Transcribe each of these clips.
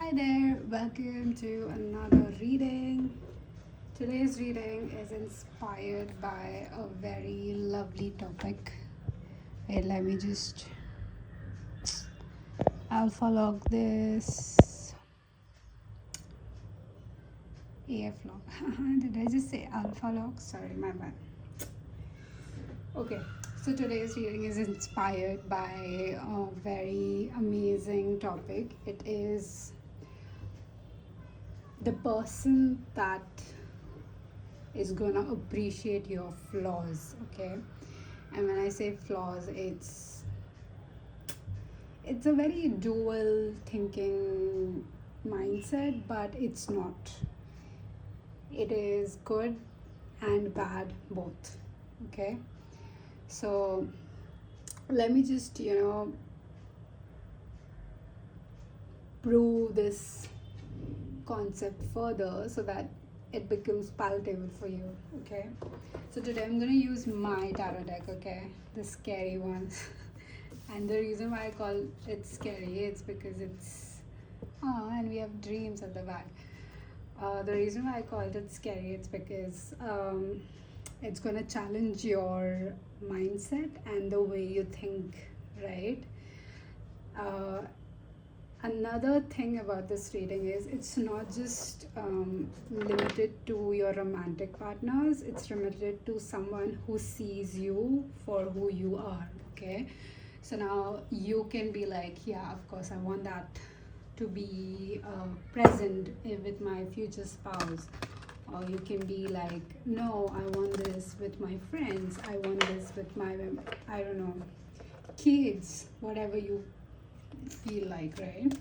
Hi there, welcome to another reading. Today's reading is inspired by a very lovely topic. Wait, let me just alpha log this. AF log. Did I just say alpha log? Sorry, my bad. Okay, so today's reading is inspired by a very amazing topic. It is the person that is gonna appreciate your flaws, okay? And when I say flaws, it's a very dual thinking mindset, but it's not. It is good and bad both, okay? So let me just prove this concept further so that it becomes palatable for you, okay? So today I'm gonna use my tarot deck, okay? The scary one. And the reason why I call it scary, it's because it's and we have dreams at the back. The reason why I called it scary, it's because it's gonna challenge your mindset and the way you think, right? Another thing about this reading is it's not just limited to your romantic partners, it's limited to someone who sees you for who you are, okay? So now you can be like, yeah, of course I want that to be present with my future spouse. Or you can be like, no, I want this with my friends, I want this with my, I don't know, kids, whatever you feel like, right?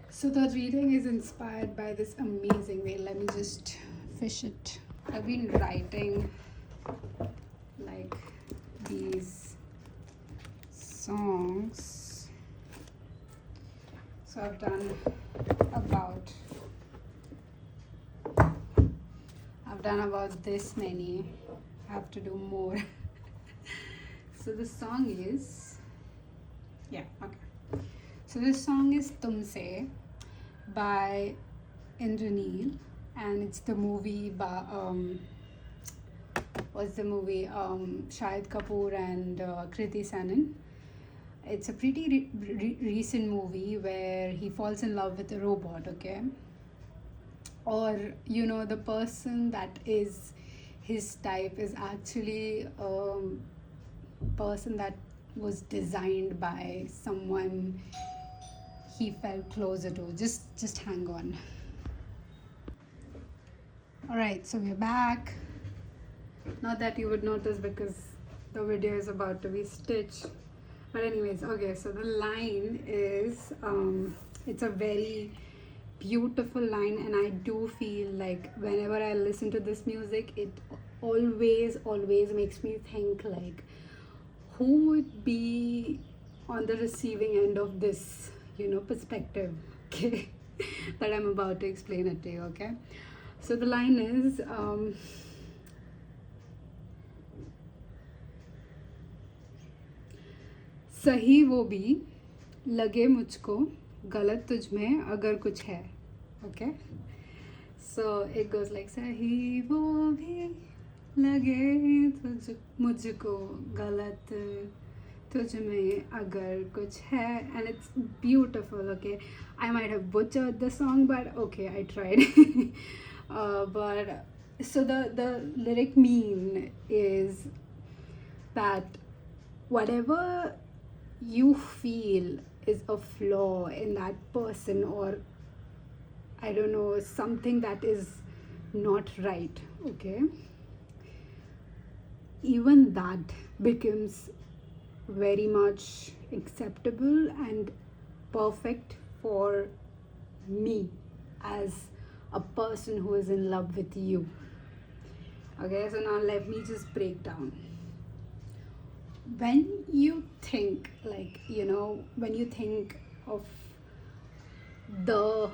So the reading is inspired by this amazing way. Let me just fish it. I've been writing like these songs. So I've done about this many. I have to do more. So the song is, yeah, okay. So this song is Tumse by Indraneel, and it's the movie by what's the movie? Shahid Kapoor and Kriti Sanon. It's a pretty recent movie where he falls in love with a robot, okay? Or the person that is his type is actually a person that was designed by someone he felt closer to. Just hang on. All right, so we're back. Not that you would notice because the video is about to be stitched, but anyways, okay, so the line is it's a very beautiful line, and I do feel like whenever I listen to this music, it always makes me think like, who would be on the receiving end of this perspective, okay? That I'm about to explain it to you, okay? So the line is सही वो भी लगे मुझको गलत तुझ में अगर कुछ है, okay? So it goes like सही वो भी लगे मुझको गलत तुझ में अगर कुछ है, and it's beautiful, okay? I might have butchered the song, but okay, I tried. But so the lyric mean is that whatever you feel is a flaw in that person, or I don't know, something that is not right, okay? Even that becomes very much acceptable and perfect for me as a person who is in love with you. Okay, so now let me just break down. When you think like, when you think of the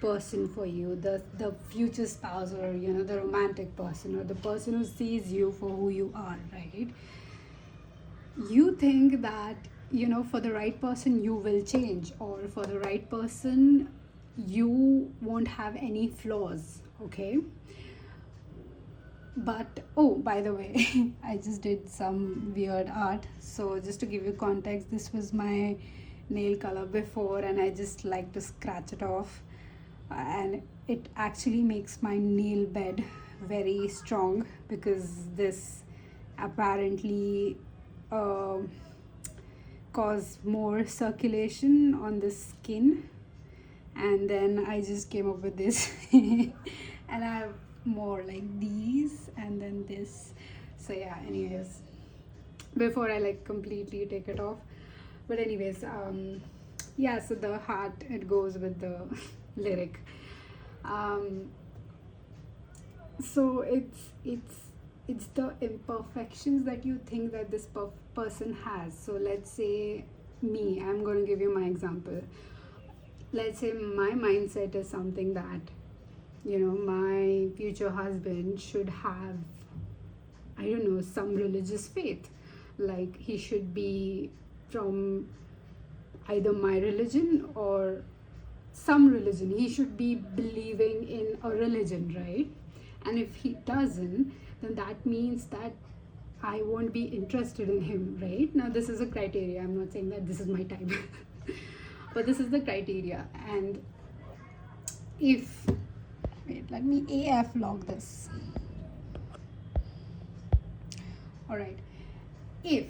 person for you, the future spouse, or the romantic person, or the person who sees you for who you are, right? You think that you know, for the right person you will change, or for the right person you won't have any flaws, okay? But oh, by the way, I just did some weird art. So just to give you context, this was my nail color before, and I just like to scratch it off, and it actually makes my nail bed very strong, because this apparently uh, cause more circulation on the skin. And then I just came up with this and I have more like these, and then this. So yeah, anyways, before I like completely take it off. But anyways, yeah, so the heart, it goes with the lyric. um, so it's the imperfections that you think that this person has. So let's say me, I'm going to give you my example. Let's say my mindset is something that, you know, my future husband should have, I don't know, some religious faith. Like he should be from either my religion or some religion. He should be believing in a religion, right? And if he doesn't, then that means that I won't be interested in him, right? Now, this is a criteria. I'm not saying that this is my type, but this is the criteria. And if, wait, let me AF log this. All right. If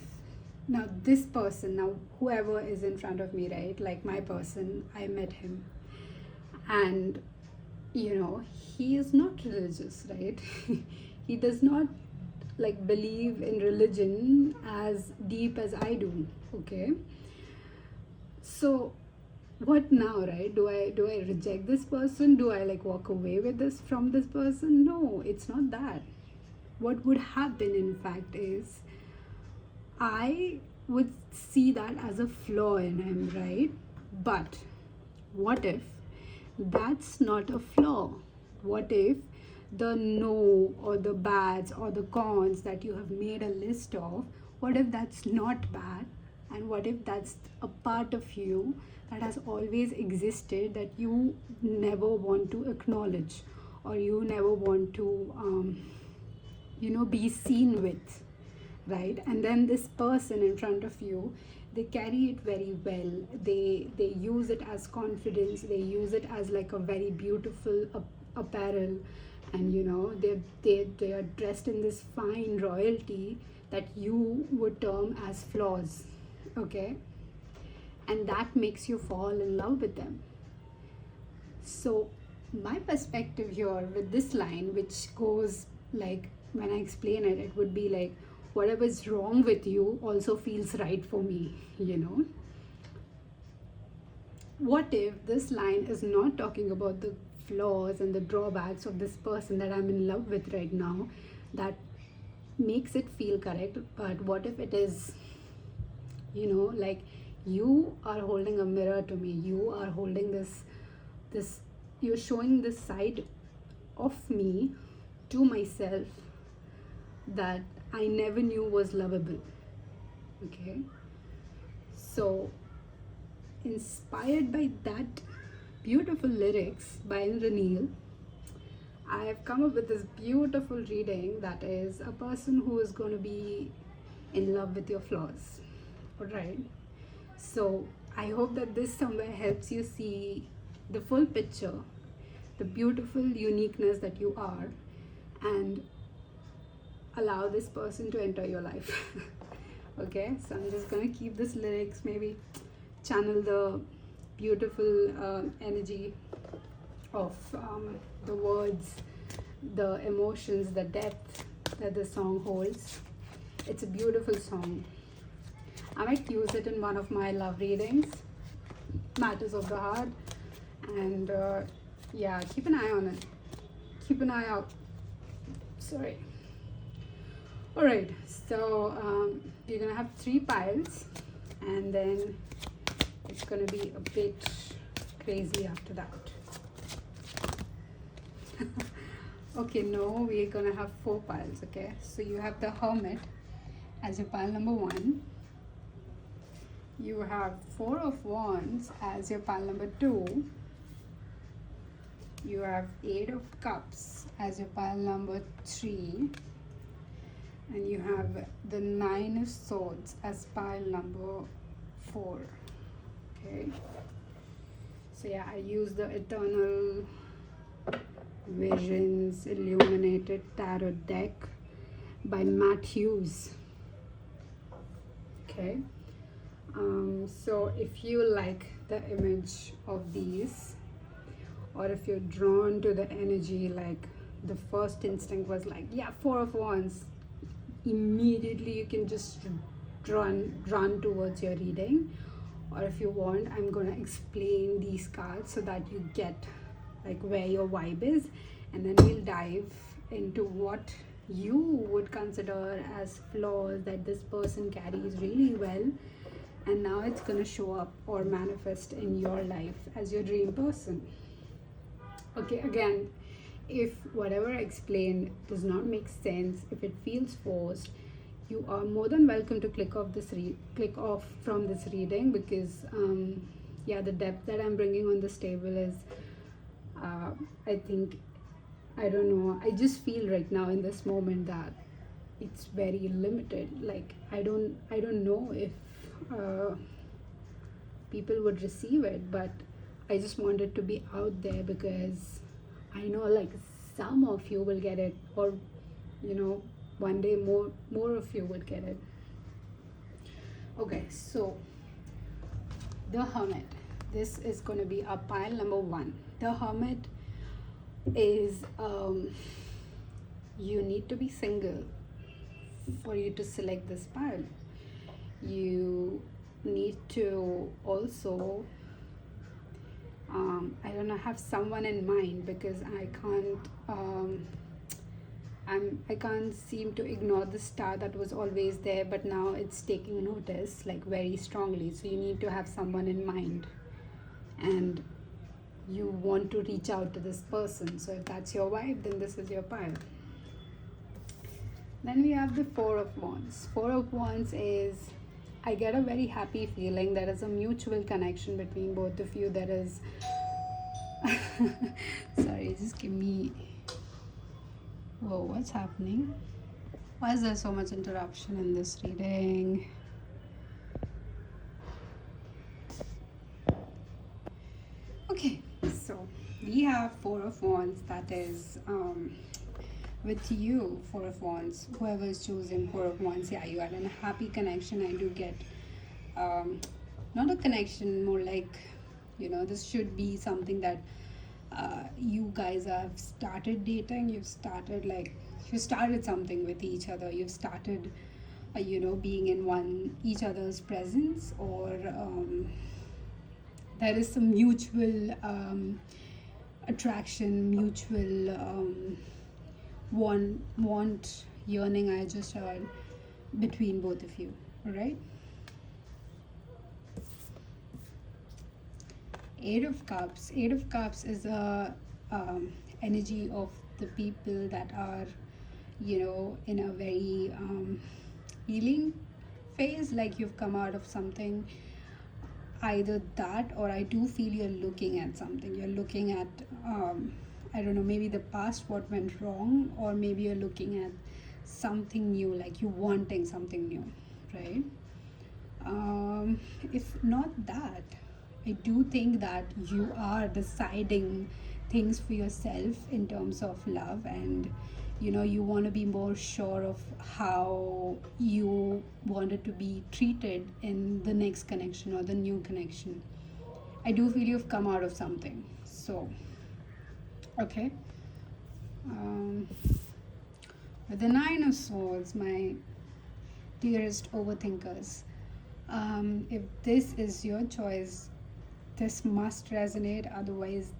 now this person, now whoever is in front of me, right? Like my person, I met him, and you know, he is not religious, right? He does not like believe in religion as deep as I do, okay? So what now, right? Do I reject this person? Do I like walk away with this from this person? No, it's not that. What would happen, in fact, is I would see that as a flaw in him, right? But what if that's not a flaw? What if the no or the bads or the cons that you have made a list of, what if that's not bad? And what if that's a part of you that has always existed that you never want to acknowledge, or you never want to, you know, be seen with, right? And then this person in front of you, they carry it very well. They use it as confidence. They use it as like a very beautiful apparel, and you know, they are dressed in this fine royalty that you would term as flaws, okay? And that makes you fall in love with them. So my perspective here with this line, which goes like, when I explain it, it would be like, whatever is wrong with you also feels right for me, you know? What if this line is not talking about the flaws and the drawbacks of this person that I'm in love with right now, that makes it feel correct? But what if it is, you know, like, you are holding a mirror to me, you are holding this you're showing this side of me to myself that I never knew was lovable, okay? So inspired by that beautiful lyrics by Ranil, I have come up with this beautiful reading that is a person who is going to be in love with your flaws. All right. So I hope that this somewhere helps you see the full picture, the beautiful uniqueness that you are, and allow this person to enter your life. Okay, so I'm just gonna keep this lyrics, maybe channel the beautiful energy of the words, the emotions, the depth that the song holds. It's a beautiful song. I might use it in one of my love readings, Matters of the Heart, and yeah, keep an eye on it. Keep an eye out. Sorry. All right, so we're gonna have 3 piles, and then it's gonna be a bit crazy after that. Okay, no, we're gonna have 4 piles. Okay, so you have the Hermit as your pile number 1, You have Four of Wands as your pile number 2. You have Eight of Cups as your pile number 3. And you have the Nine of Swords as pile number 4. Okay. So yeah, I use the Eternal Visions Illuminated Tarot deck by Matt Hughes. Okay. So if you like the image of these, or if you're drawn to the energy, like the first instinct was like, yeah, Four of Wands, immediately you can just run towards your reading. Or if you want, I'm gonna explain these cards so that you get like where your vibe is, and then we'll dive into what you would consider as flaws that this person carries really well, and now it's gonna show up or manifest in your life as your dream person. Okay, again, if whatever I explained does not make sense, if it feels forced, you are more than welcome to click off from this reading, because yeah, the depth that I'm bringing on this table is I think, I don't know, I just feel right now in this moment that it's very limited. Like I don't know if people would receive it, but I just want it to be out there, because I know like some of you will get it, or one day more of you would get it. Okay, so the Hermit, this is going to be a pile number 1. The Hermit is you need to be single for you to select this pile. You need to also I don't know, have someone in mind, because I can't seem to ignore the star that was always there, but now it's taking notice like very strongly. So you need to have someone in mind, and you want to reach out to this person. So if that's your vibe, then this is your pile. Then we have the Four of Wands. Four of Wands is, I get a very happy feeling. There is a mutual connection between both of you. There is sorry, just give me, whoa, what's happening? Why is there so much interruption in this reading? Okay, so we have Four of Wands, that is with you. Four of Wands, whoever is choosing Four of Wands, yeah, you are in a happy connection. I do get not a connection, more like, this should be something that you guys have started dating. You started something with each other. You've started being in each other's presence, or there is some mutual attraction, mutual want, yearning, I just heard, between both of you. All right. Eight of Cups. Eight of Cups is a energy of the people that are in a very healing phase, like you've come out of something. Either that, or I do feel you're looking at something. You're looking at I don't know, maybe the past, what went wrong, or maybe you're looking at something new, like you wanting something new, right? If not that, I do think that you are deciding things for yourself in terms of love, and you want to be more sure of how you wanted to be treated in the next connection or the new connection. I do feel you've come out of something. So okay, with the Nine of Swords, my dearest overthinkers, if this is your choice, this must resonate, otherwise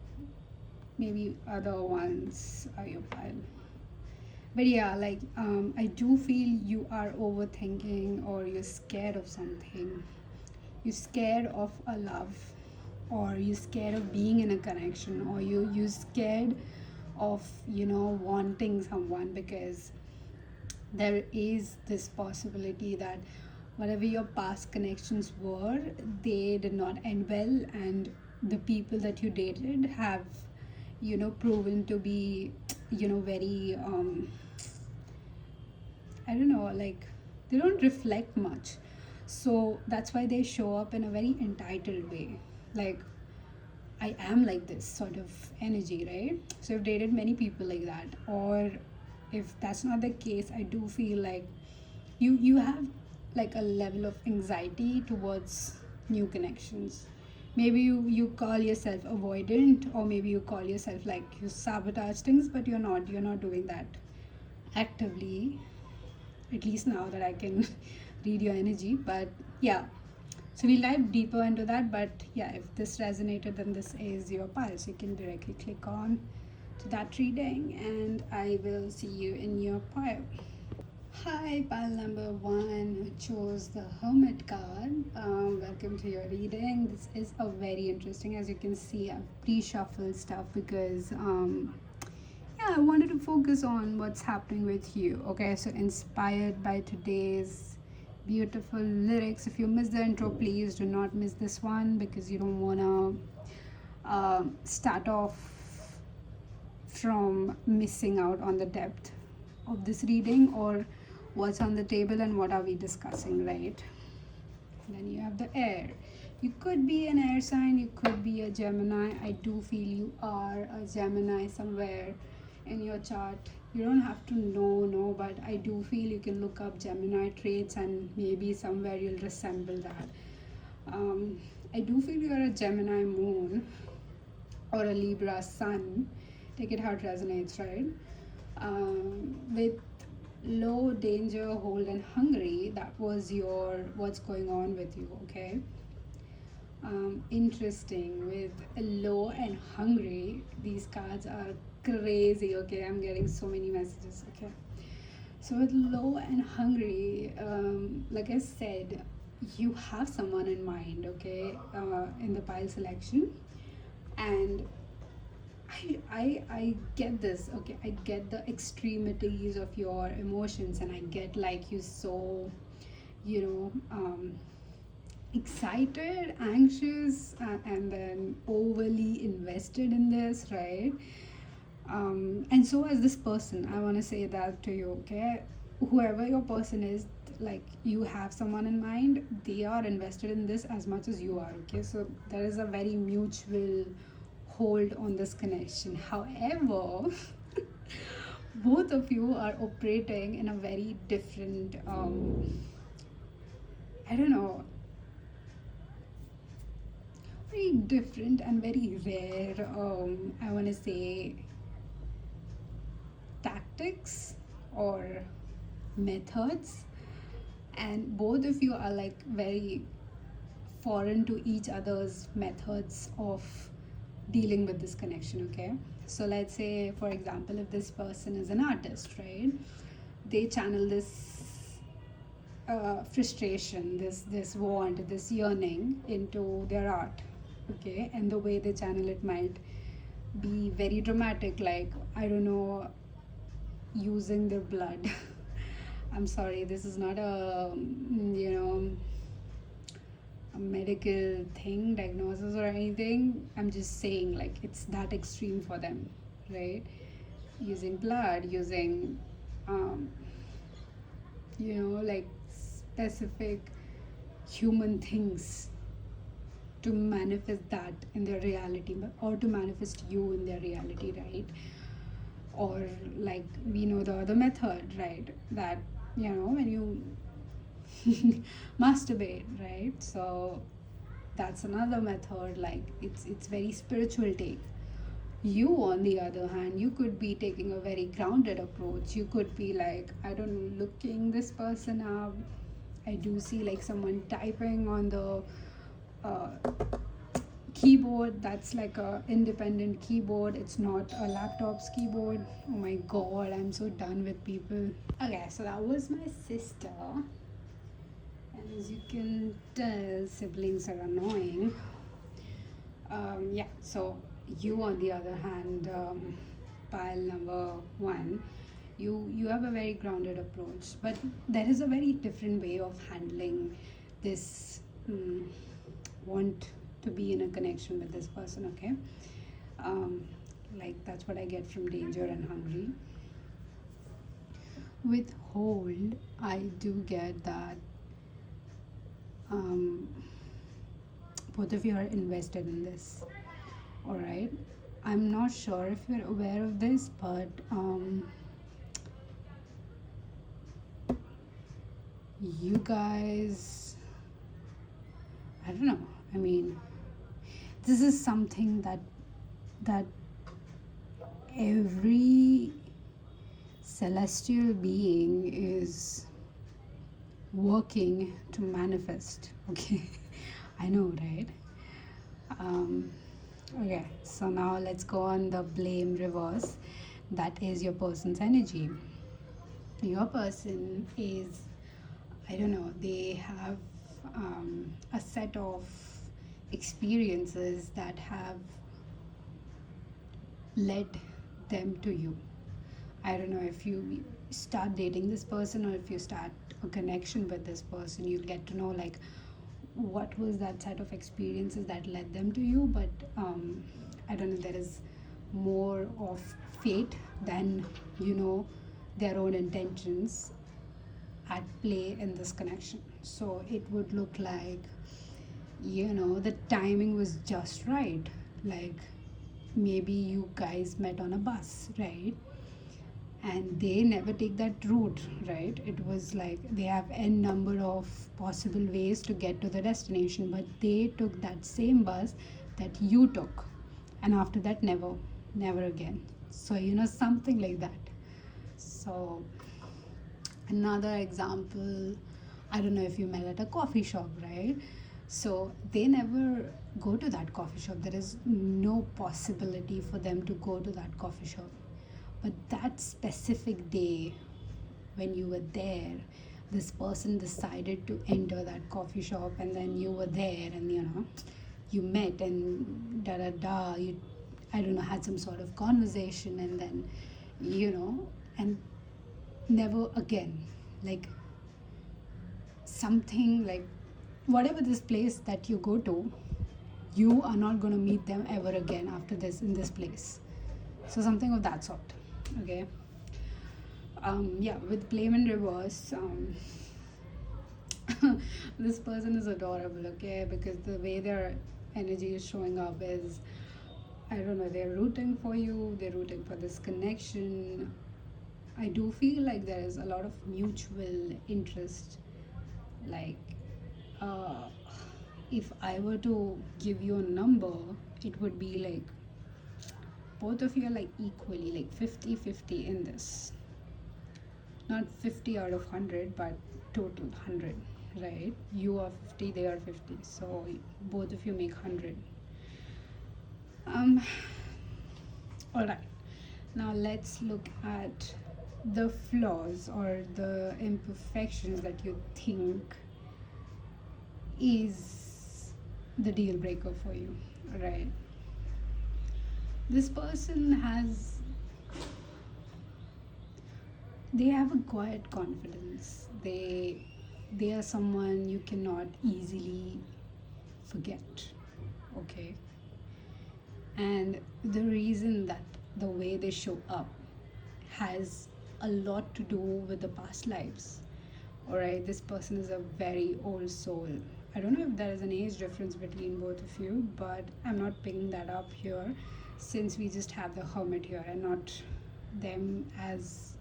maybe other ones are your pile. But yeah, like I do feel you are overthinking, or you're scared of something. You're scared of a love, or you're scared of being in a connection, or you're scared of wanting someone, because there is this possibility that whatever your past connections were, they did not end well, and the people that you dated have, proven to be, very, I don't know, like they don't reflect much. So that's why they show up in a very entitled way. Like, I am like this sort of energy, right? So I've dated many people like that. Or if that's not the case, I do feel like you have like a level of anxiety towards new connections. Maybe you call yourself avoidant, or maybe you call yourself like you sabotage things, but you're not doing that actively, at least now that I can read your energy. But yeah, so we'll dive deeper into that. But yeah, if this resonated, then this is your pulse. You can directly click on to that reading, and I will see you in your pile. Hi, pile number one who chose the Hermit card. Welcome to your reading. This is a very interesting, as you can see, I've pre-shuffled stuff because yeah, I wanted to focus on what's happening with you. Okay, so inspired by today's beautiful lyrics. If you missed the intro, please do not miss this one, because you don't want to start off from missing out on the depth of this reading, or what's on the table and what are we discussing, right? Then you have the air. You could be an air sign, you could be a Gemini. I do feel you are a Gemini somewhere in your chart. You don't have to know, no, but I do feel you can look up Gemini traits and maybe somewhere you'll resemble that. I do feel you're a Gemini moon or a Libra sun. Take it how it resonates, right? With low, danger, hold, and hungry, that was your what's going on with you, okay? Interesting. With low and hungry, these cards are crazy, okay? I'm getting so many messages, okay? So with low and hungry, like I said, you have someone in mind, okay, in the pile selection. And I get this, okay? I get the extremities of your emotions, and I get like you so, excited, anxious, and then overly invested in this, right? And so as this person, I want to say that to you, okay? Whoever your person is, like, you have someone in mind, they are invested in this as much as you are, okay? So there is a very mutual hold on this connection. However, both of you are operating in a very different, I don't know, very different and very rare, I want to say, tactics or methods. And both of you are like very foreign to each other's methods of dealing with this connection, okay? So let's say, for example, if this person is an artist, right? They channel this frustration, this want, this yearning into their art, okay? And the way they channel it might be very dramatic, like, I don't know, using their blood. I'm sorry, this is not a medical thing, diagnosis or anything. I'm just saying, like, it's that extreme for them, right? Using blood, using like specific human things to manifest that in their reality, or to manifest you in their reality, right? Or like, we know the other method, right? That, when you masturbate, right? So that's another method. Like, it's very spiritual take. You, on the other hand, you could be taking a very grounded approach. You could be like, I don't know, looking this person up. I do see like someone typing on the keyboard that's like a independent keyboard. It's not a laptop's keyboard. Oh my god, I'm so done with people. Okay, so that was my sister. And as you can tell, siblings are annoying. Yeah, so you, on the other hand, pile number one, You have a very grounded approach, but there is a very different way of handling this want to be in a connection with this person. Okay, um, like that's what I get from danger and hungry. With hold, I do get that both of you are invested in this. All right, I'm not sure if you're aware of this, but you guys, I don't know, I mean, this is something that every celestial being is working to manifest. Okay, I know, right? Okay, so now let's go on the blame reverse. That is your person's energy. Your person is, I don't know, they have a set of experiences that have led them to you. I don't know, if you start dating this person or if you start a connection with this person, you'll get to know like what was that set of experiences that led them to you. But I don't know, there is more of fate than their own intentions at play in this connection. So it would look like the timing was just right. Like maybe you guys met on a bus, right? And they never take that route, right? It was like they have n number of possible ways to get to the destination, but they took that same bus that you took, and after that never again. So something like that. So another example, I don't know if you met at a coffee shop, right? So they never go to that coffee shop. There is no possibility for them to go to that coffee shop. But that specific day when you were there, this person decided to enter that coffee shop, and then you were there, and you met, and da da da, you, I don't know, had some sort of conversation, and then and never again. Like something like whatever this place that you go to, you are not going to meet them ever again after this in this place. So something of that sort. Okay. Yeah, with blame in reverse, this person is adorable. Okay, because the way their energy is showing up is, I don't know, they're rooting for you, they're rooting for this connection. I do feel like there is a lot of mutual interest. Like if I were to give you a number, it would be like both of you are like equally, like 50-50 in this. Not 50 out of 100, but total 100, right? You are 50, they are 50, so both of you make 100. All right, now let's look at the flaws or the imperfections that you think is the deal breaker for you, right? This person they have a quiet confidence. They are someone you cannot easily forget. Okay, and the reason that the way they show up has a lot to do with the past lives. All right, this person is a very old soul. I don't know if there is an age difference between both of you, but I'm not picking that up here, since we just have the hermit here and not them as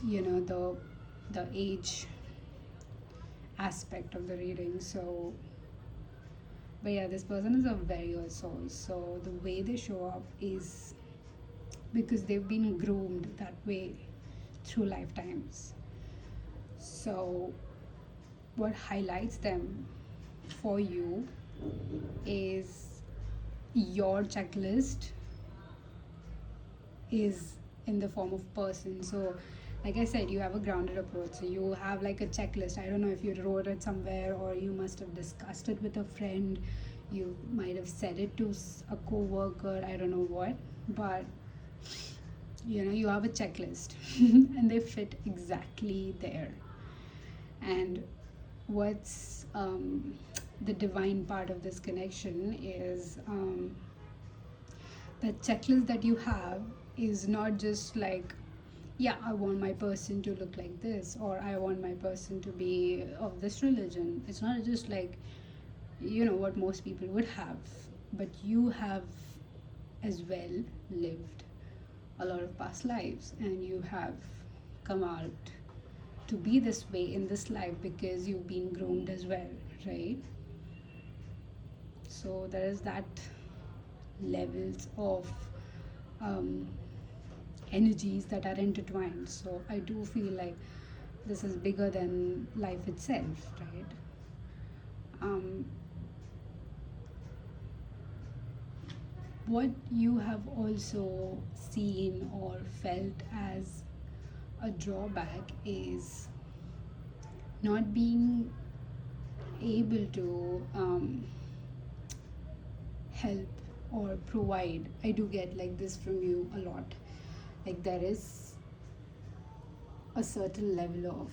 the age aspect of the reading. So but yeah, this person is a very old soul, so the way they show up is because they've been groomed that way through lifetimes. So what highlights them for you is your checklist is in the form of person. So like I said, you have a grounded approach, so you have like a checklist. I don't know if you wrote it somewhere or you must have discussed it with a friend, you might have said it to a co-worker, I don't know what, but You have a checklist and they fit exactly there. And what's the divine part of this connection is the checklist that you have is not just like, yeah, I want my person to look like this, or I want my person to be of this religion. It's not just like, what most people would have, but you have as well lived a lot of past lives, and you have come out to be this way in this life because you've been groomed as well, right? So there is that levels of um, energies that are intertwined. So I do feel like this is bigger than life itself, right? um, what you have also seen or felt as a drawback is not being able to help or provide. I do get like this from you a lot. Like there is a certain level of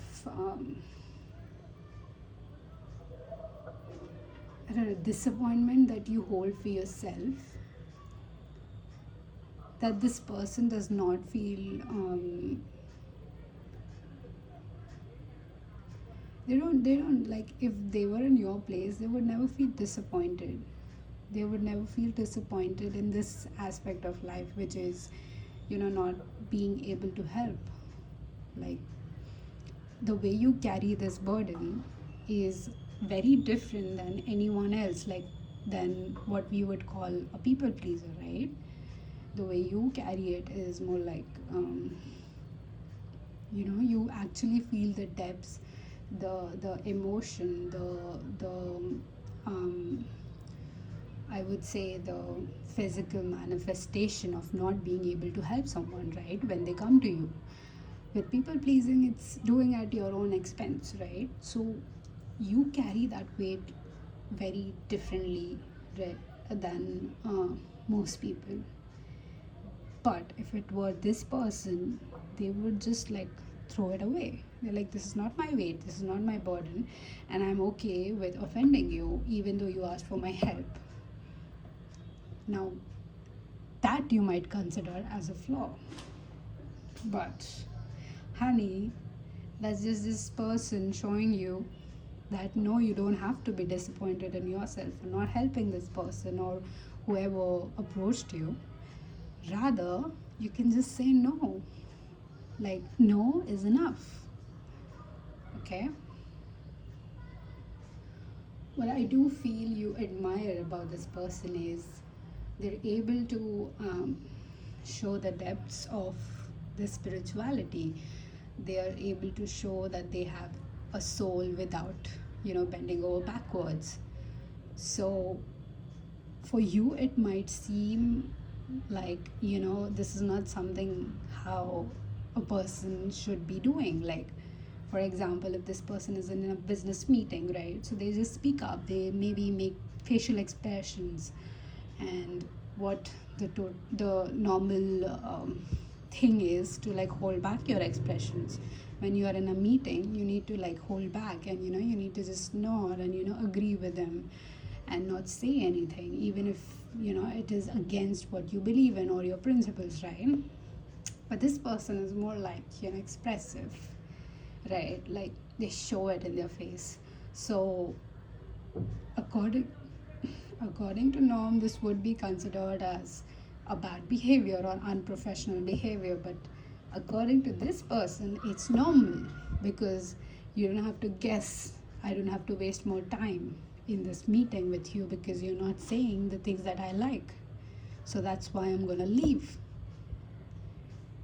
I don't know, disappointment that you hold for yourself, that this person does not feel they don't like, if they were in your place they would never feel disappointed. They would never feel disappointed in this aspect of life, which is not being able to help. Like the way you carry this burden is very different than anyone else, like than what we would call a people pleaser, right? The way you carry it is more like you actually feel the depths, the emotion, the um, I would say the physical manifestation of not being able to help someone, right? When they come to you. With people pleasing, it's doing at your own expense, right? So you carry that weight very differently, right, than most people. But if it were this person, they would just like throw it away. They're like, this is not my weight, this is not my burden, and I'm okay with offending you, even though you asked for my help. Now, that you might consider as a flaw. But, honey, that's just this person showing you that no, you don't have to be disappointed in yourself for not helping this person or whoever approached you. Rather, you can just say no. Like, no is enough. Okay? What I do feel you admire about this person is they're able to show the depths of the spirituality. They are able to show that they have a soul without, bending over backwards. So for you, it might seem like, this is not something how a person should be doing. Like, for example, if this person is in a business meeting, right? So they just speak up, they maybe make facial expressions, and what the normal thing is to like hold back your expressions. When you are in a meeting, you need to like hold back, and you need to just nod and agree with them and not say anything, even if it is against what you believe in or your principles, right? But this person is more like expressive, right? Like they show it in their face. So according according to norm, this would be considered as a bad behavior or unprofessional behavior, but according to this person, it's normal because you don't have to guess. I don't have to waste more time in this meeting with you because you're not saying the things that I like. So that's why I'm going to leave.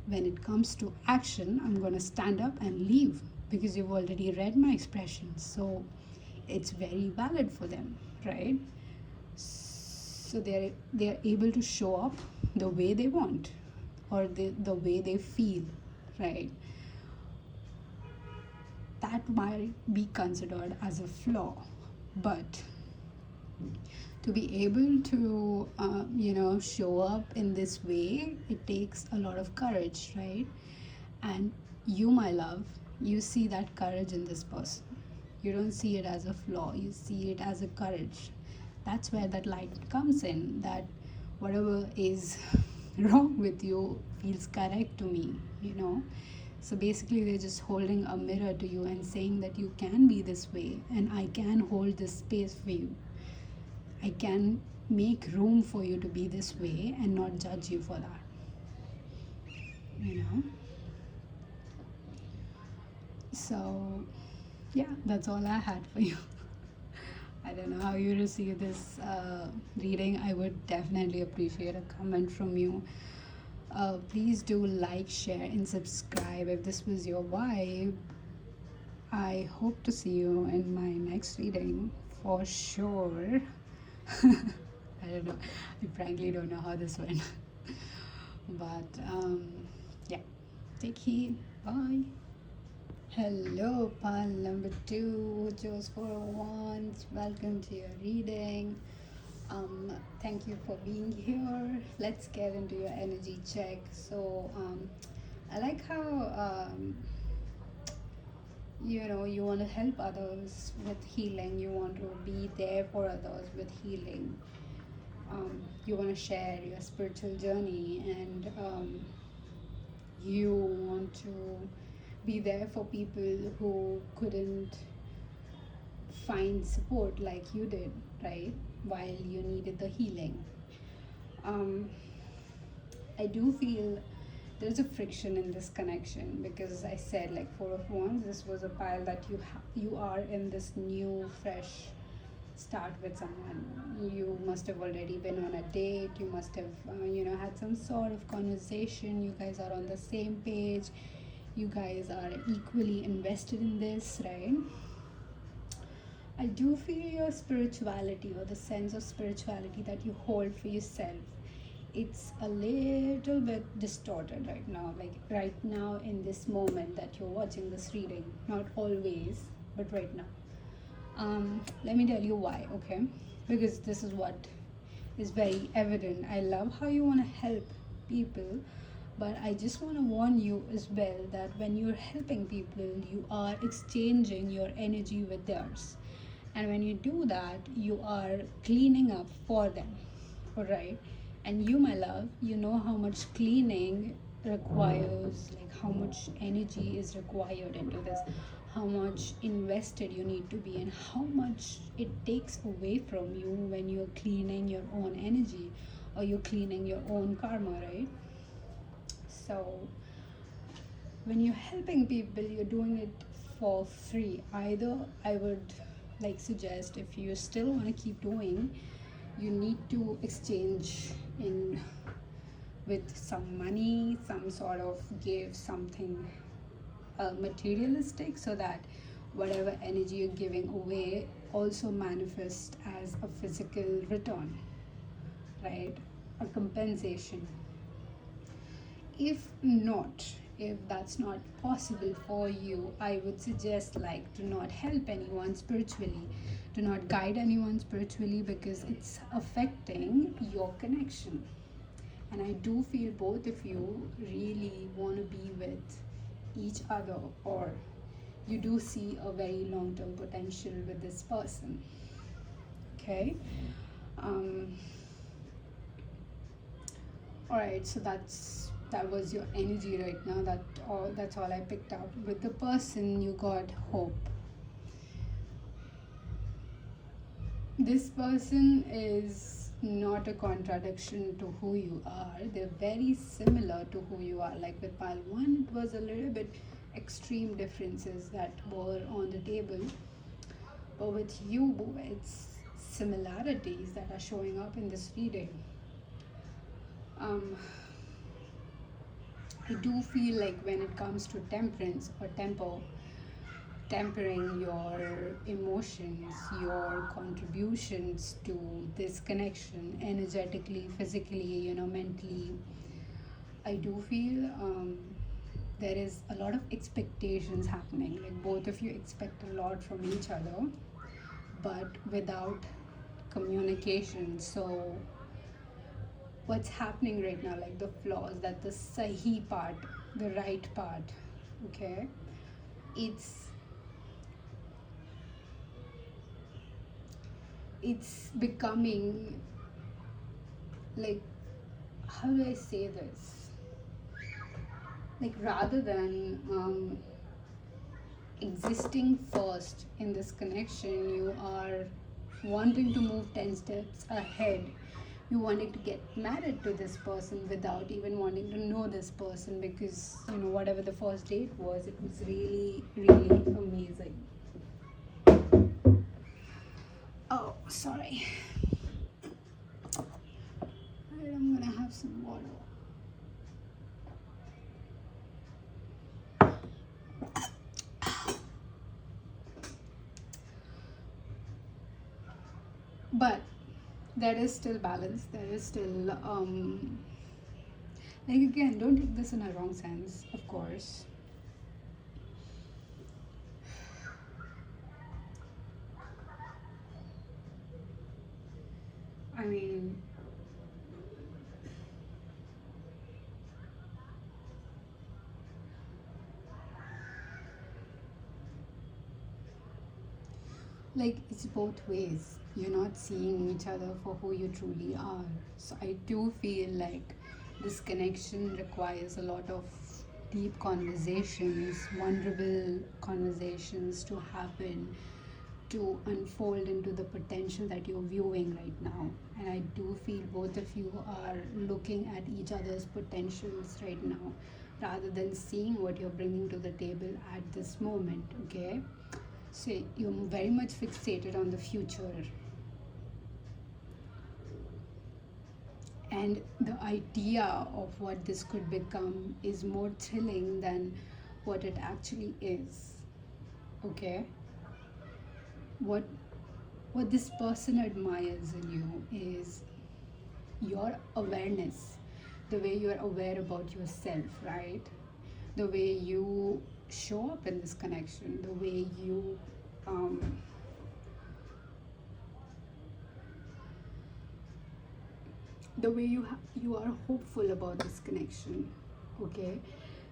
When it comes to action, I'm going to stand up and leave because you've already read my expressions. So it's very valid for them, right? So they're able to show up the way they want, or the way they feel, right? That might be considered as a flaw, but To be able to show up in this way, it takes a lot of courage, right? And you, my love, you see that courage in this person. You don't see it as a flaw, you see it as a courage. That's where that light comes in, that whatever is wrong with you feels correct to me. So basically, they're just holding a mirror to you and saying that you can be this way, and I can hold this space for you. I can make room for you to be this way and not judge you for that. So, yeah, that's all I had for you. I don't know how you receive this reading. I would definitely appreciate a comment from you. Please do like, share, and subscribe if this was your vibe. I hope to see you in my next reading for sure. I don't know. I frankly don't know how this went. But yeah, take heed. Bye. Hello, pal number 2, chose for once. Welcome to your reading. Thank you for being here. Let's get into your energy check. So, I like how you want to help others with healing. You want to be there for others with healing. You want to share your spiritual journey, and you want to be there for people who couldn't find support like you did, right? While you needed the healing. I do feel there's a friction in this connection, because I said, like, 4 of Wands, this was a pile that you are in this new fresh start with someone. You must have already been on a date, you must have had some sort of conversation, you guys are on the same page, you guys are equally invested in this, right? I do feel your spirituality, or the sense of spirituality that you hold for yourself, it's a little bit distorted right now, like right now in this moment that you're watching this reading. Not always, but right now. Let me tell you why, okay? Because this is what is very evident. I love how you want to help people, but I just want to warn you as well that when you're helping people, you are exchanging your energy with theirs. And when you do that, you are cleaning up for them, all right? And you, my love, you know how much cleaning requires, like how much energy is required into this, how much invested you need to be, and how much it takes away from you when you're cleaning your own energy, or you're cleaning your own karma, right? So when you're helping people, you're doing it for free. Either I would like suggest, if you still want to keep doing, you need to exchange in with some money, some sort of give something materialistic, so that whatever energy you're giving away also manifests as a physical return, right? A compensation. If not, if that's not possible for you, I would suggest, like, do not help anyone spiritually, do not guide anyone spiritually, because it's affecting your connection. And I do feel both of you really want to be with each other, or you do see a very long-term potential with this person, okay? um, all right, so that was your energy right now. That's all I picked up. With the person, you got hope. This person is not a contradiction to who you are. They're very similar to who you are. Like with pile 1, it was a little bit extreme differences that were on the table, but with you, it's similarities that are showing up in this reading. I do feel like when it comes to temperance or tempering your emotions, your contributions to this connection, energetically, physically, mentally, I do feel there is a lot of expectations happening. Like both of you expect a lot from each other, but without communication. So what's happening right now, like the flaws, that the sahi part, the right part, okay, it's becoming like, how do I say this, like rather than existing first in this connection, you are wanting to move 10 steps ahead. You wanting to get married to this person without even wanting to know this person, because whatever the first date was, it was really really amazing. Oh, sorry. Alright, I'm gonna have some water. But there is still balance. There is still like, again, don't take this in a wrong sense, of course. I mean, like, it's both ways. You're not seeing each other for who you truly are. So I do feel like this connection requires a lot of deep conversations, vulnerable conversations to happen, to unfold into the potential that you're viewing right now. And I do feel both of you are looking at each other's potentials right now, rather than seeing what you're bringing to the table at this moment, okay? So you're very much fixated on the future, and the idea of what this could become is more thrilling than what it actually is, okay? what what this person admires in you is your awareness, the way you are aware about yourself, right? The way you show up in this connection, the way you um, you are hopeful about this connection, okay?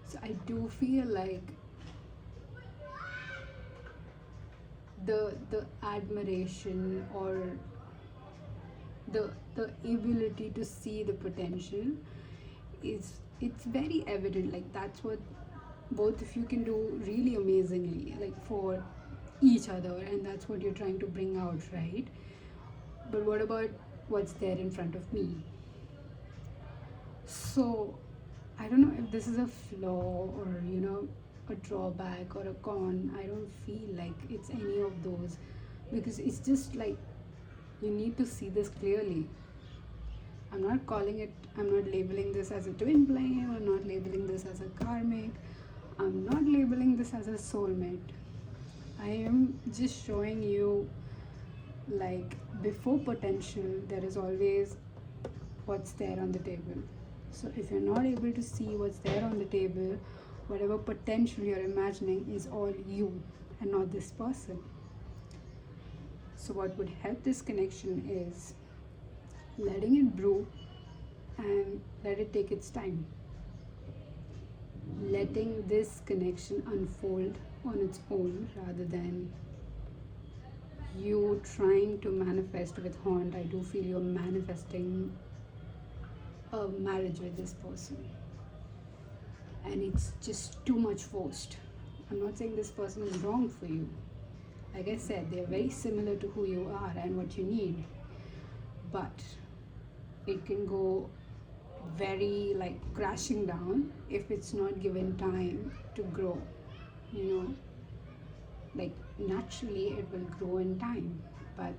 So I do feel like the admiration, or the ability to see the potential, is it's very evident. Like, that's what both of you can do really amazingly, like for each other, and that's what you're trying to bring out, right? But what about what's there in front of me? So I don't know if this is a flaw, or a drawback or a con. I don't feel like it's any of those, because it's just like, you need to see this clearly. I'm not calling it, I'm not labeling this as a twin flame, I'm not labeling this as a karmic, I'm not labeling this as a soulmate. I am just showing you, like, before potential, there is always what's there on the table. So if you're not able to see what's there on the table, whatever potential you're imagining is all you and not this person. So what would help this connection is letting it brew and let it take its time. Letting this connection unfold on its own, rather than you trying to manifest with Haunt. I do feel you're manifesting a marriage with this person, and it's just too much forced. I'm not saying this person is wrong for you. Like I said, they're very similar to who you are and what you need, but it can go very, like, crashing down if it's not given time to grow. Like, naturally it will grow in time, but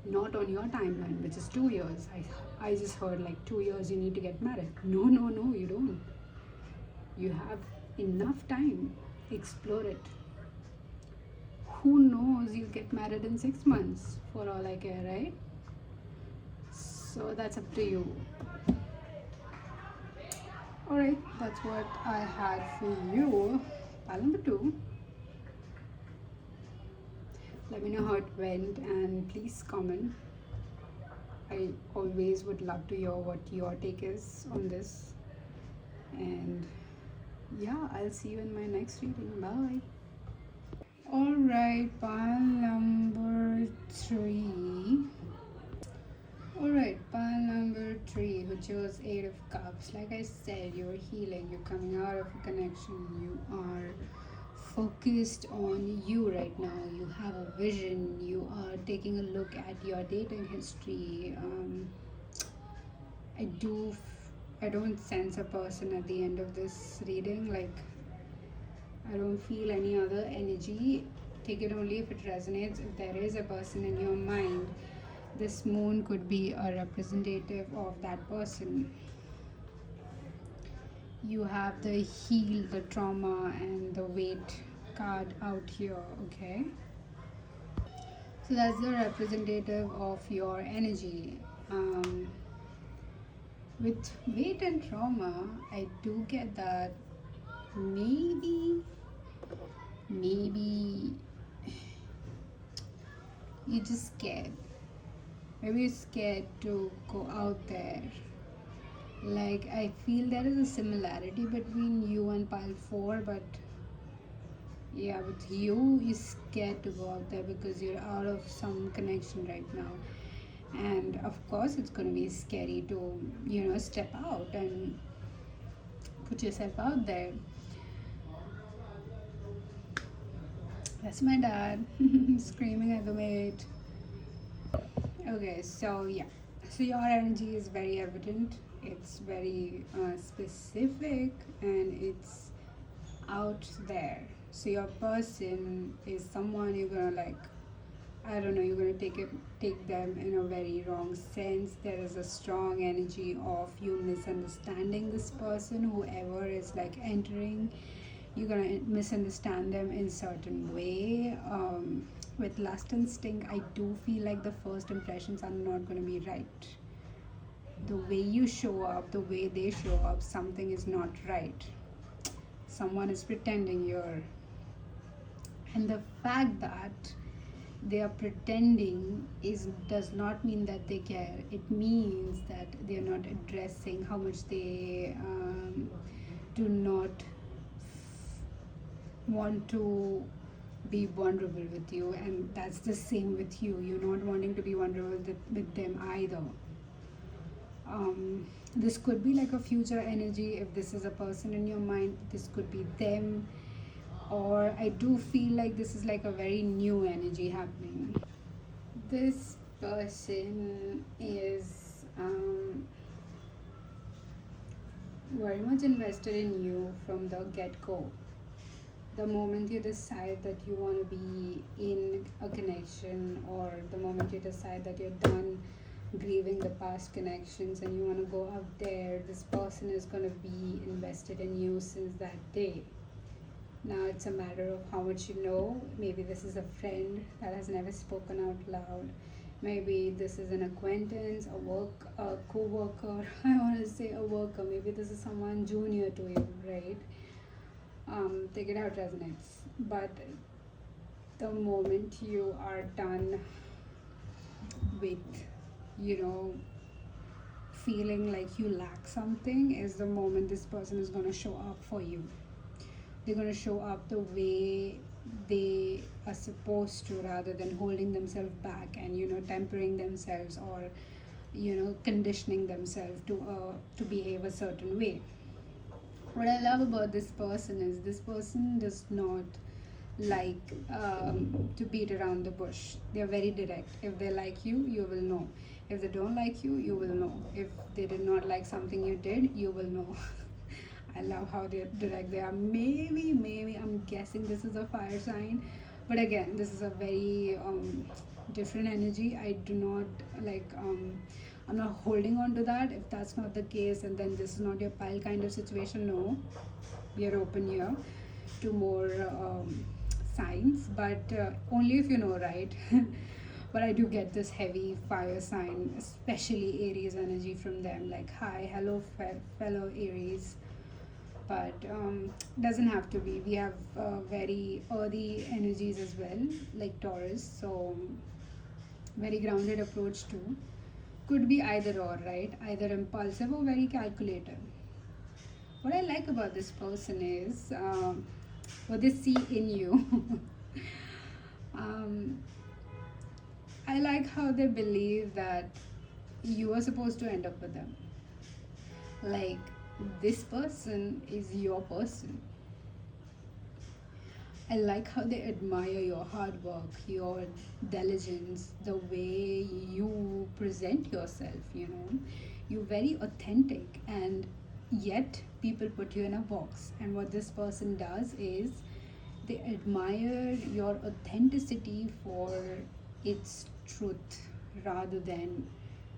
not on your timeline, which is 2 years. I just heard, like, 2 years you need to get married. No, no, no, you don't. You have enough time. Explore it. Who knows, you'll get married in 6 months, for all I care, right? So that's up to you. Alright, that's what I had for you. Pile number 2. Let me know how it went, and please comment I always would love to hear what your take is on this. And yeah, I'll see you in my next reading. Bye. Alright, pile number 3. Alright, pile number 3, which was 8 of Cups. Like I said, you're healing, you're coming out of a connection, you are focused on you right now, you have a vision, you are taking a look at your dating history. I don't sense a person at the end of this reading. Like, I don't feel any other energy. Take it only if it resonates. If there is a person in your mind, this moon could be a representative of that person. You have the heal, the trauma, and the weight card out here, okay? So that's the representative of your energy. With weight and trauma, I do get that maybe you're just scared. Maybe you're scared to go out there. Like, I feel there is a similarity between you and pile 4, but yeah, with you're scared to go out there because you're out of some connection right now. And of course, it's going to be scary to, step out and put yourself out there. That's my dad screaming at the maid. Okay, so yeah. So your energy is very evident. It's very specific and it's out there. So your person is someone you're gonna like. I don't know. You're gonna take them in a very wrong sense. There is a strong energy of you misunderstanding this person. Whoever is like entering, you're gonna misunderstand them in certain way. With lust instinct, I do feel like the first impressions are not gonna be right. The way you show up, the way they show up, something is not right. Someone is pretending here. And the fact that they are pretending does not mean that they care. It means that they are not addressing how much they do not want to be vulnerable with you, and that's the same with you. You're not wanting to be vulnerable with them either. This could be like a future energy. If this is a person in your mind, this could be them. Or I do feel like this is like a very new energy happening. This person is very much invested in you from the get-go. The moment you decide that you want to be in a connection, or the moment you decide that you're done grieving the past connections and you want to go out there, this person is going to be invested in you since that day. Now it's a matter of how much you know. Maybe this is a friend that has never spoken out loud. Maybe this is an acquaintance, a co-worker. I want to say a worker. Maybe this is someone junior to you, right? Take it out resonates. But the moment you are done with, feeling like you lack something, is the moment this person is going to show up for you. They're going to show up the way they are supposed to, rather than holding themselves back and tempering themselves, or conditioning themselves to behave a certain way. What I love about this person is this person does not like to beat around the bush. They're very direct. If they like you, you will know. If they don't like you, you will know. If they did not like something you did, you will know. I love how direct they are. Maybe I'm guessing this is a fire sign, but again, this is a very different energy. I do not like. I'm not holding on to that. If that's not the case, and then this is not your pile kind of situation, no, we are open here to more signs, but only if you know, right? But I do get this heavy fire sign, especially Aries energy from them. Like, hi, hello, fellow Aries. But doesn't have to be. We have very earthy energies as well, like Taurus. So very grounded approach too. could be either or, right? Either impulsive or very calculated. What I like about this person is what they see in you. um, I like how they believe that you are supposed to end up with them. Like, this person is your person. I like how they admire your hard work, your diligence, the way you present yourself, you know. You're very authentic, and yet people put you in a box. And what this person does is they admire your authenticity for its truth rather than,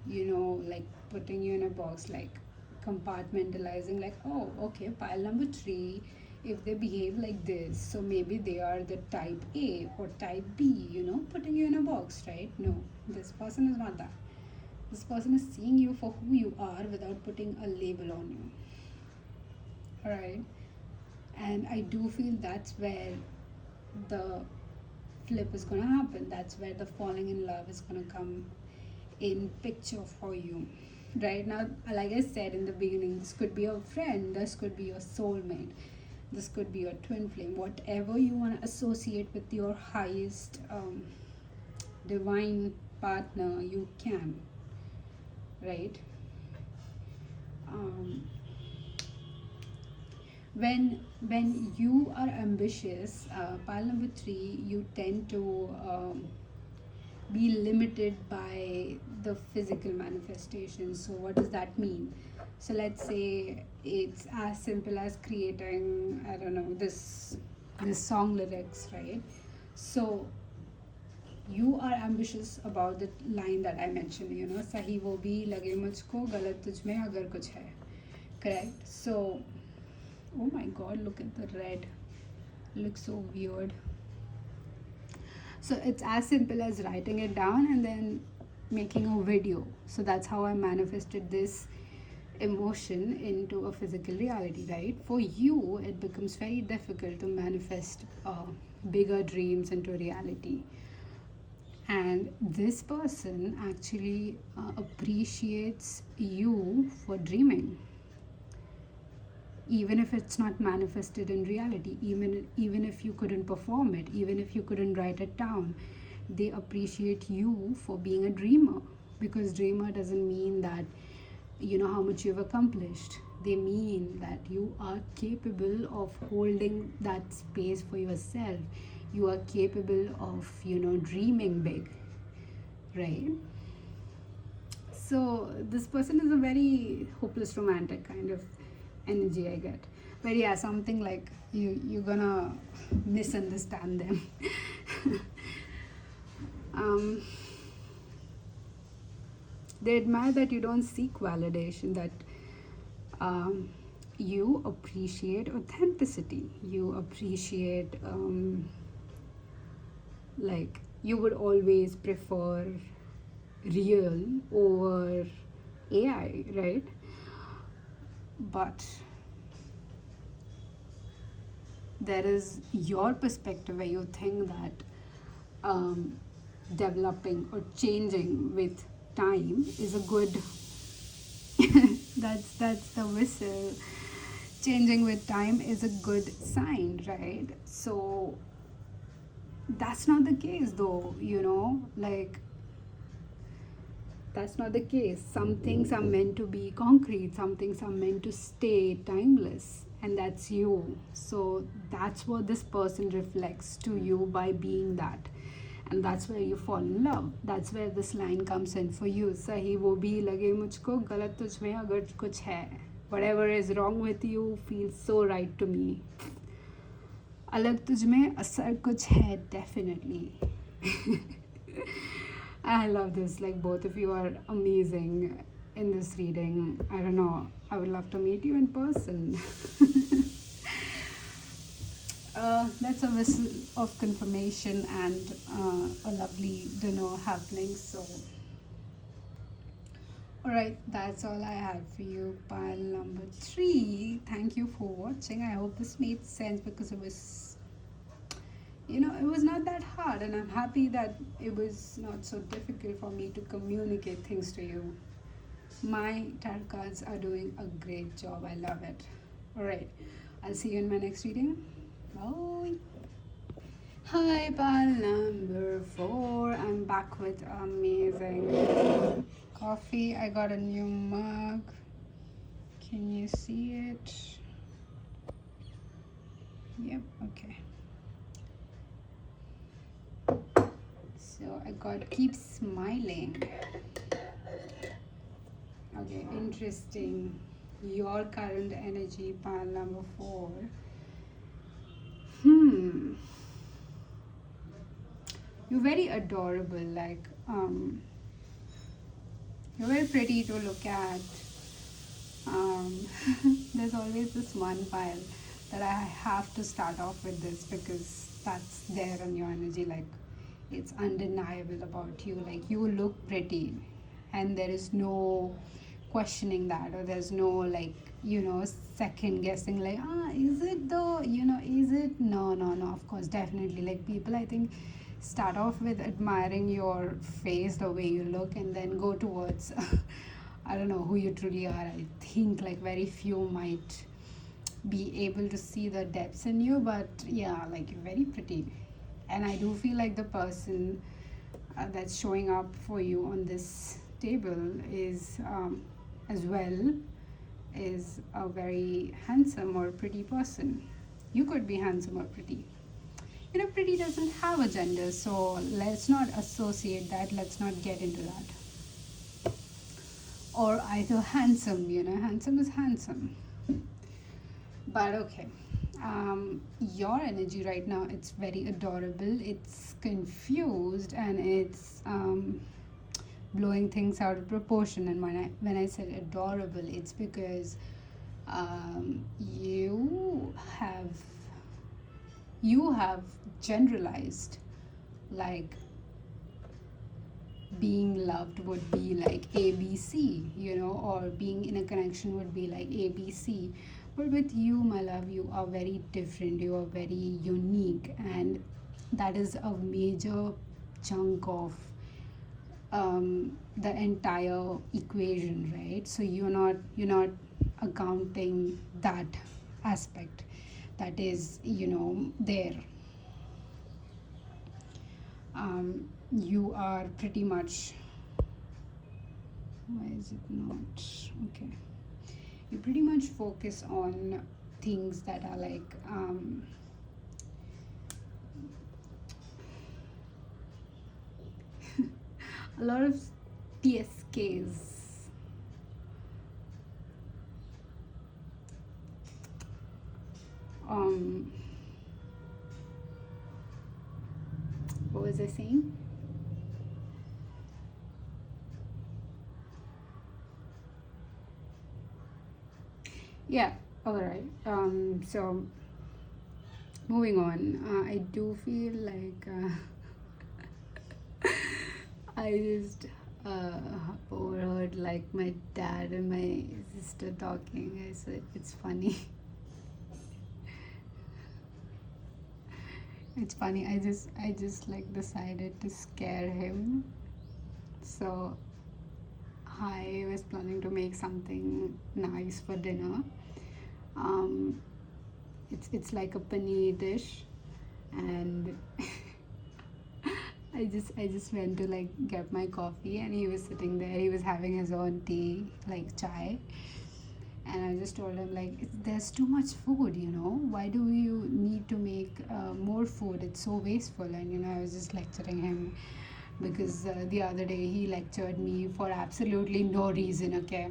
you know, like putting you in a box, like compartmentalizing, like, oh, okay, pile number three, if they behave like this, so maybe they are the type A or type B, you know, putting you in a box, right? No, this person is not that. This person is seeing you for who you are without putting a label on you. All right. And I do feel that's where the flip is going to happen. That's where the falling in love is going to come in picture for you. Right now, like I said in the beginning, this could be a friend, this could be your soulmate, this could be your twin flame, whatever you want to associate with your highest divine partner, you can, right? um, when you are ambitious, pile number three, you tend to be limited by the physical manifestation. So what does that mean? So let's say it's as simple as creating, I don't know, this song lyrics, right? So you are ambitious about the line that I mentioned, you know, sahi wo bhi lage mujhko, galat tujh mein agar kuch hai. Correct? So, oh my god, look at the red. It looks so weird. So it's as simple as writing it down and then making a video. So that's how I manifested this emotion into a physical reality, right? For you, it becomes very difficult to manifest bigger dreams into reality. And this person actually appreciates you for dreaming, even if it's not manifested in reality, even if you couldn't perform it, even if you couldn't write it down. They appreciate you for being a dreamer, because dreamer doesn't mean that you know how much you've accomplished. They mean that you are capable of holding that space for yourself. You are capable of, you know, dreaming big, right? So this person is a very hopeless romantic kind of energy I get. But yeah, something like you're gonna misunderstand them. um, they admire that you don't seek validation, that you appreciate authenticity, you appreciate like you would always prefer real over AI, right? But there is your perspective where you think that developing or changing with time is a good that's the whistle. Changing with time is a good sign, right? So that's not the case though, you know, like that's not the case. Some things are meant to be concrete, some things are meant to stay timeless, and that's you. So that's what this person reflects to you by being that. And that's where you fall in love. That's where this line comes in for you. Sahi wo bhi lage mujhko, galat tujh mein agar kuch hai. Whatever is wrong with you feels so right to me. Alag tujh mein asar kuch hai, definitely. I love this. Like, both of you are amazing in this reading. I don't know. I would love to meet you in person. That's a whistle of confirmation and a lovely dinner happening. So, alright, that's all I have for you. Pile number 3. Thank you for watching. I hope this made sense because it was it was not that hard, and I'm happy that it was not so difficult for me to communicate things to you. My tarot cards are doing a great job. I love it. All right, I'll see you in my next reading. Bye. Hi, pal number 4. I'm back with amazing coffee. I got a new mug. Can you see it? Yep, okay. So I got keep smiling. Okay, interesting. Your current energy, pile number 4. You're very adorable, like you're very pretty to look at. There's always this one pile that I have to start off with this because that's there on your energy, like it's undeniable about you. Like you look pretty, and there is no questioning that, or there's no like second guessing, like is it though, is it? No, of course, definitely. Like people, I think, start off with admiring your face, the way you look, and then go towards I don't know who you truly are. I think like very few might be able to see the depths in you, but yeah, like you're very pretty. And I do feel like the person that's showing up for you on this table is as well is a very handsome or pretty person. You could be handsome or pretty. Pretty doesn't have a gender, so let's not associate that. Let's not get into that. Or either handsome, handsome is handsome. But okay. Your energy right now, it's very adorable. It's confused, and it's blowing things out of proportion. And when I said adorable, it's because you have generalized, like being loved would be like ABC, or being in a connection would be like ABC. But with you, my love, you are very different. You are very unique, and that is a major chunk of the entire equation, right? So you're not accounting that aspect that is there. You are pretty much, why is it not okay, you pretty much focus on things that are like a lot of PSKs. What was I saying? Yeah, all right. So moving on, I do feel like I just overheard like my dad and my sister talking. I said it's funny. It's funny. I just like decided to scare him. So I was planning to make something nice for dinner. Um, it's like a paneer dish, and I just went to like get my coffee, and he was sitting there. He was having his own tea, like chai, and I just told him like there's too much food. Why do you need to make more food? It's so wasteful. And I was just lecturing him because the other day he lectured me for absolutely no reason. Okay,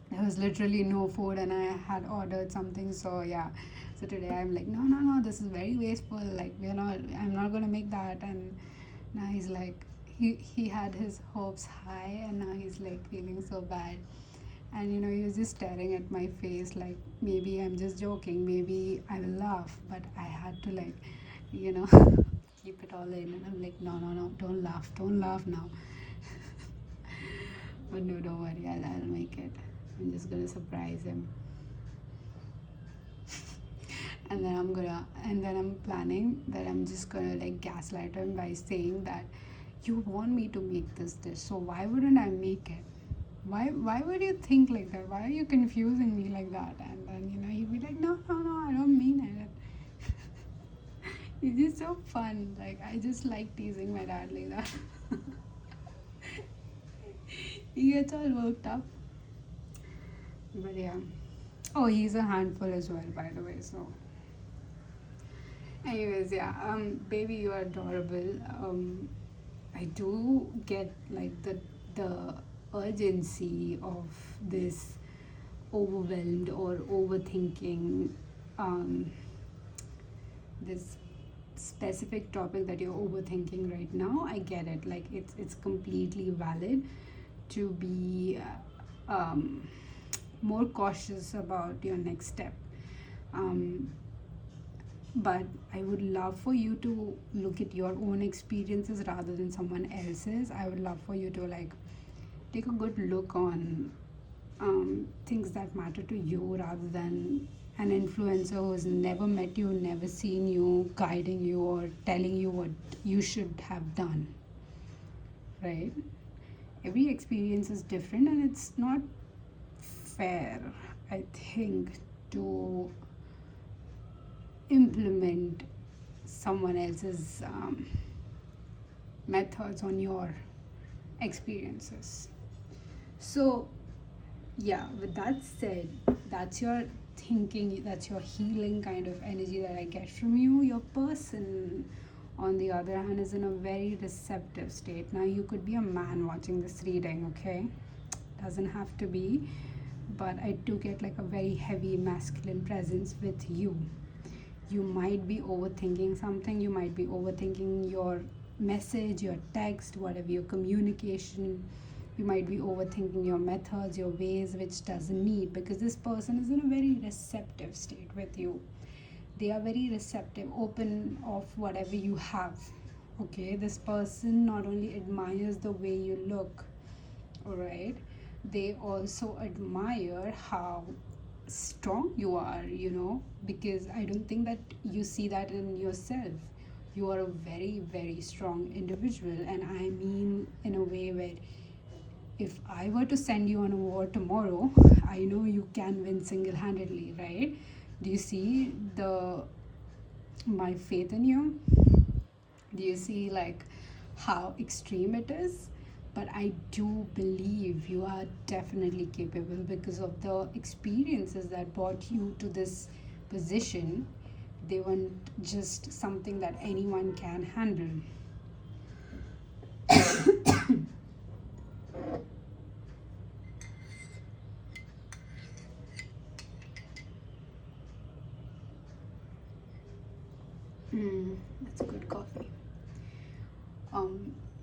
there was literally no food, and I had ordered something. So yeah, so today I'm like, no, this is very wasteful. Like I'm not gonna make that. And now he's like, he had his hopes high, and now he's like feeling so bad. And he was just staring at my face like maybe I'm just joking, maybe I will laugh, but I had to like you know keep it all in. And I'm like, no, don't laugh now. But no, don't worry, I'll make it. I'm just gonna surprise him. And then I'm planning that I'm just gonna like gaslight him by saying that you want me to make this dish, so why wouldn't I make it? Why would you think like that? Why are you confusing me like that? And then he'd be like, no, no, no, I don't mean it. It's just so fun. Like, I just like teasing my dad like that. He gets all worked up. But yeah. Oh, he's a handful as well, by the way. So, anyways, yeah. Baby, you are adorable. I do get like the urgency of this overwhelmed or overthinking, um, this specific topic that you're overthinking right now. I get it. Like, it's completely valid to be more cautious about your next step. Um, but I would love for you to look at your own experiences rather than someone else's. I would love for you to like take a good look on things that matter to you rather than an influencer who's never met you, never seen you, guiding you, or telling you what you should have done. Right? Every experience is different, and it's not fair, I think, to implement someone else's methods on your experiences. So, yeah, with that said, that's your thinking, that's your healing kind of energy that I get from you. Your person, on the other hand, is in a very receptive state. Now, you could be a man watching this reading, okay? Doesn't have to be, but I do get like a very heavy masculine presence with you. You might be overthinking something, you might be overthinking your message, your text, whatever your communication. You might be overthinking your methods, your ways, which doesn't need, because this person is in a very receptive state with you. They are very receptive, open of whatever you have. Okay, this person not only admires the way you look, all right, they also admire how strong you are, because I don't think that you see that in yourself. You are a very, very strong individual, and I mean in a way where if I were to send you on a war tomorrow, I know you can win single-handedly, right? Do you see the my faith in you? Do you see like how extreme it is? But I do believe you are definitely capable because of the experiences that brought you to this position. They weren't just something that anyone can handle. That's good coffee.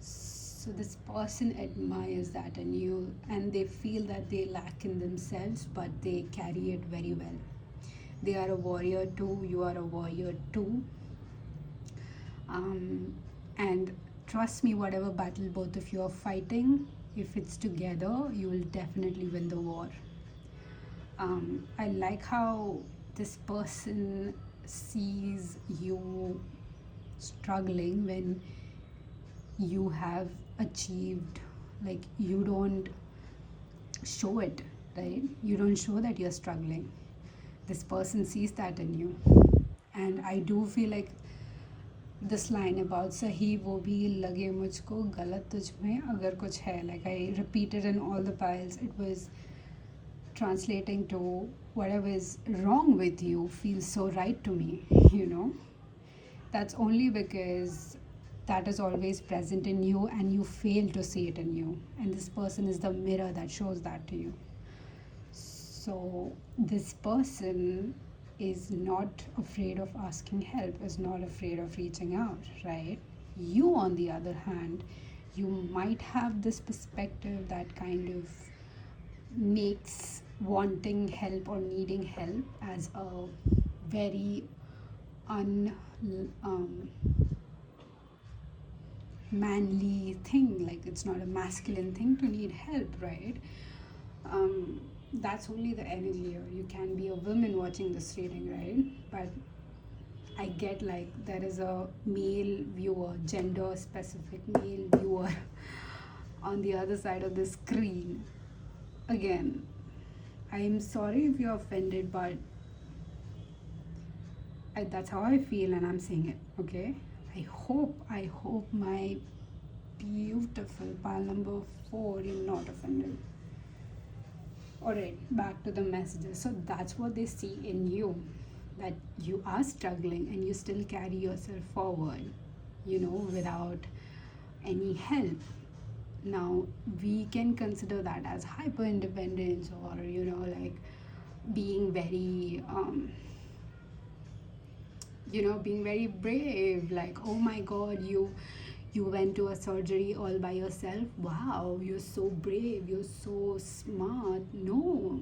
So this person admires that in you, and they feel that they lack in themselves, but they carry it very well. They are a warrior too, you are a warrior too. And trust me, whatever battle both of you are fighting, if it's together, you will definitely win the war. I like how this person sees you struggling when you have achieved, like, you don't show it, right? You don't show that you're struggling. This person sees that in you. And I do feel like this line about सही वो भी लगे मुझको गलत तुझ में अगर कुछ है, like I repeated in all the piles, it was translating to whatever is wrong with you feels so right to me. That's only because that is always present in you and you fail to see it in you, and this person is the mirror that shows that to you. So this person is not afraid of asking help, is not afraid of reaching out, right? You, on the other hand, you might have this perspective that kind of makes wanting help or needing help as a very manly thing. Like, it's not a masculine thing to need help, right? That's only the energy here. You can be a woman watching this reading, right? But I get like there is a male viewer, gender specific male viewer on the other side of the screen. Again, I'm sorry if you're offended, but that's how I feel and I'm saying it, okay? I hope my beautiful pile number 4, you're not offended. Alright, back to the messages. So that's what they see in you, that you are struggling and you still carry yourself forward, without any help. Now, we can consider that as hyper independence, or, like being very, being very brave. Like, oh my God, you went to a surgery all by yourself. Wow, you're so brave, you're so smart. No,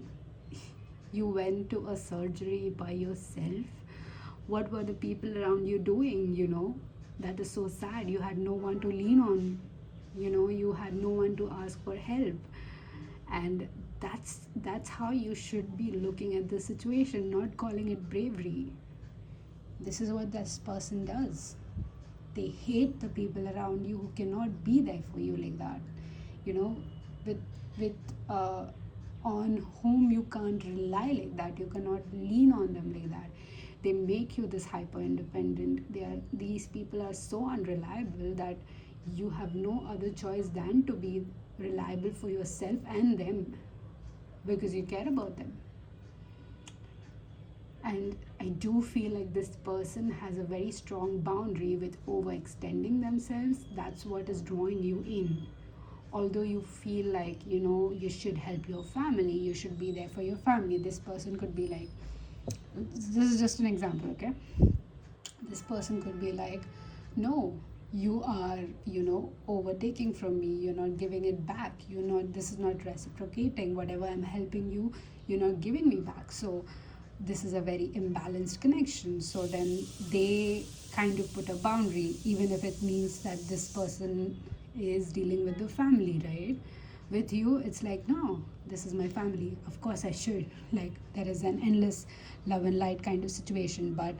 you went to a surgery by yourself. What were the people around you doing? That is so sad. You had no one to lean on. You had no one to ask for help. And that's how you should be looking at the situation, not calling it bravery. This is what this person does. They hate the people around you who cannot be there for you like that, with on whom you can't rely like that. You cannot lean on them like that. They make you this hyper independent. These people are so unreliable that you have no other choice than to be reliable for yourself and them, because you care about them. And I do feel like this person has a very strong boundary with overextending themselves. That's what is drawing you in. Although you feel like, you should help your family, you should be there for your family, this person could be like, this is just an example, okay? This person could be like, no, you are, overtaking from me, you're not giving it back, this is not reciprocating. Whatever I'm helping you, you're not giving me back. So this is a very imbalanced connection. So then they kind of put a boundary, even if it means that this person is dealing with the family, right? With you, it's like, no, this is my family, of course I should. Like, there is an endless love and light kind of situation. But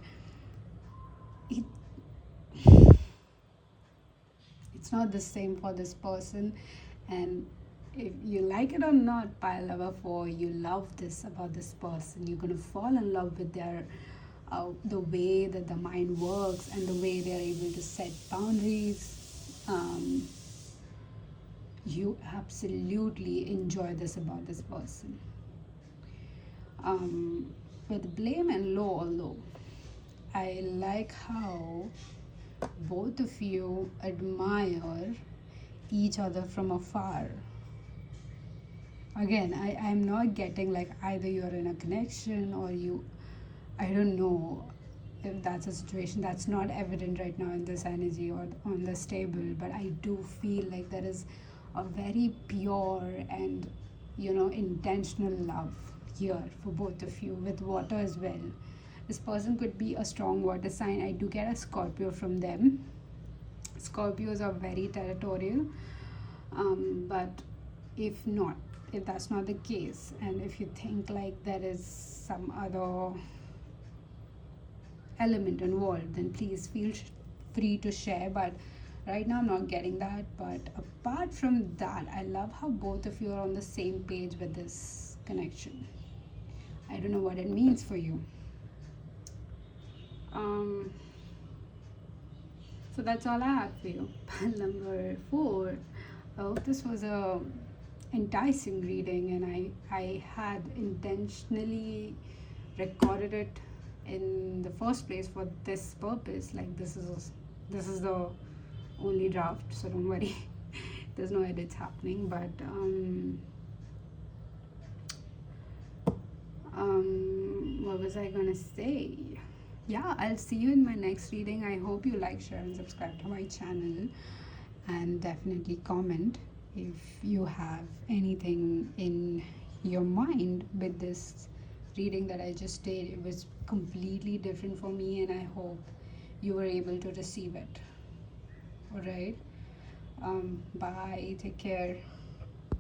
it's not the same for this person. And if you like it or not, pile number 4, you love this about this person. You're going to fall in love with their the way that the mind works and the way they're able to set boundaries. You absolutely enjoy this about this person. With blame and low, I like how both of you admire each other from afar. Again, I'm not getting like either you're in a connection or I don't know if that's a situation that's not evident right now in this energy or on this table, but I do feel like there is a very pure and intentional love here for both of you, with water as well. This person could be a strong water sign. I do get a Scorpio from them. Scorpios are very territorial, but if that's not the case, and if you think like there is some other element involved, then please feel free to share. But right now I'm not getting that. But apart from that, I love how both of you are on the same page with this connection. I don't know what it means for you. So that's all I have for you. Pile number 4. I hope this was a enticing reading, and I had intentionally recorded it in the first place for this purpose. Like, this is the only draft, so don't worry. There's no edits happening. But what was I gonna say? Yeah, I'll see you in my next reading. I hope you like, share and subscribe to my channel, and definitely comment if you have anything in your mind with this reading that I just did. It was completely different for me, and I hope you were able to receive it. All right, bye, take care.